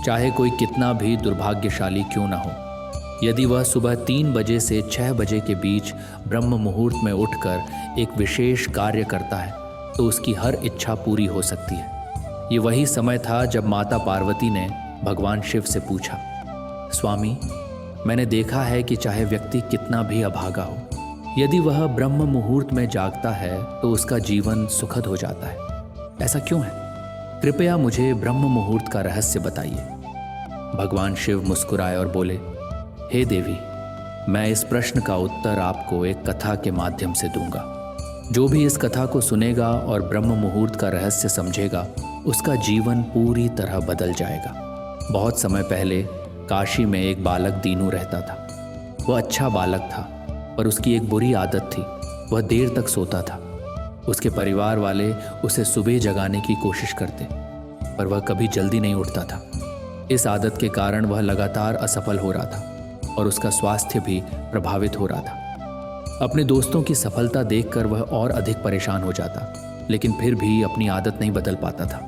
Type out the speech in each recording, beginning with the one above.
चाहे कोई कितना भी दुर्भाग्यशाली क्यों न हो। यदि वह सुबह 3 बजे से 6 बजे के बीच ब्रह्म मुहूर्त में उठकर एक विशेष कार्य करता है तो उसकी हर इच्छा पूरी हो सकती है। ये वही समय था जब माता पार्वती ने भगवान शिव से पूछा, स्वामी, मैंने देखा है कि चाहे व्यक्ति कितना भी अभागा हो, यदि वह ब्रह्म मुहूर्त में जागता है तो उसका जीवन सुखद हो जाता है। ऐसा क्यों है? कृपया मुझे ब्रह्म मुहूर्त का रहस्य बताइए। भगवान शिव मुस्कुराए और बोले, हे देवी, मैं इस प्रश्न का उत्तर आपको एक कथा के माध्यम से दूंगा। जो भी इस कथा को सुनेगा और ब्रह्म मुहूर्त का रहस्य समझेगा, उसका जीवन पूरी तरह बदल जाएगा। बहुत समय पहले काशी में एक बालक दीनू रहता था। वह अच्छा बालक था, पर उसकी एक बुरी आदत थी। वह देर तक सोता था। उसके परिवार वाले उसे सुबह जगाने की कोशिश करते, पर वह कभी जल्दी नहीं उठता था। इस आदत के कारण वह लगातार असफल हो रहा था और उसका स्वास्थ्य भी प्रभावित हो रहा था। अपने दोस्तों की सफलता देखकर वह और अधिक परेशान हो जाता, लेकिन फिर भी अपनी आदत नहीं बदल पाता था।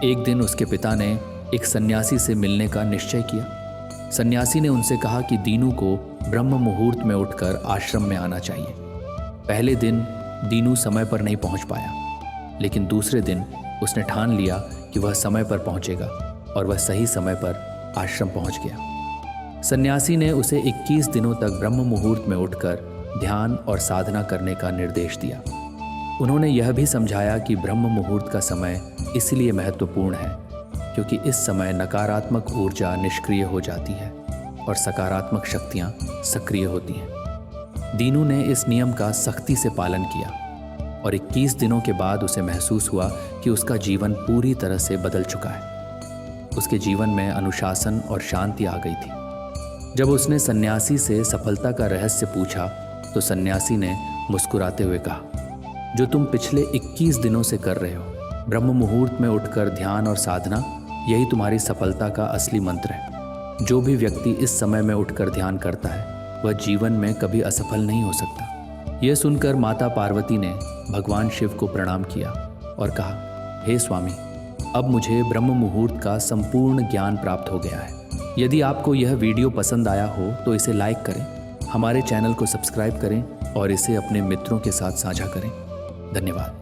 एक दिन उसके पिता ने एक सन्यासी से मिलने का निश्चय किया। सन्यासी ने उनसे कहा कि दीनू को ब्रह्म मुहूर्त में उठकर आश्रम में आना चाहिए। पहले दिन दीनू समय पर नहीं पहुंच पाया, लेकिन दूसरे दिन उसने ठान लिया कि वह समय पर पहुंचेगा और वह सही समय पर आश्रम पहुंच गया। सन्यासी ने उसे 21 दिनों तक ब्रह्म मुहूर्त में उठकर ध्यान और साधना करने का निर्देश दिया। उन्होंने यह भी समझाया कि ब्रह्म मुहूर्त का समय इसलिए महत्वपूर्ण है क्योंकि इस समय नकारात्मक ऊर्जा निष्क्रिय हो जाती है और सकारात्मक शक्तियाँ सक्रिय होती हैं। दीनू ने इस नियम का सख्ती से पालन किया और 21 दिनों के बाद उसे महसूस हुआ कि उसका जीवन पूरी तरह से बदल चुका है। उसके जीवन में अनुशासन और शांति आ गई थी। जब उसने सन्यासी से सफलता का रहस्य पूछा तो सन्यासी ने मुस्कुराते हुए कहा, जो तुम पिछले 21 दिनों से कर रहे हो, ब्रह्म मुहूर्त में उठकर ध्यान और साधना, यही तुम्हारी सफलता का असली मंत्र है। जो भी व्यक्ति इस समय में उठकर ध्यान करता है वह जीवन में कभी असफल नहीं हो सकता। यह सुनकर माता पार्वती ने भगवान शिव को प्रणाम किया और कहा, हे स्वामी, अब मुझे ब्रह्म मुहूर्त का संपूर्ण ज्ञान प्राप्त हो गया है। यदि आपको यह वीडियो पसंद आया हो तो इसे लाइक करें, हमारे चैनल को सब्सक्राइब करें और इसे अपने मित्रों के साथ साझा करें। धन्यवाद।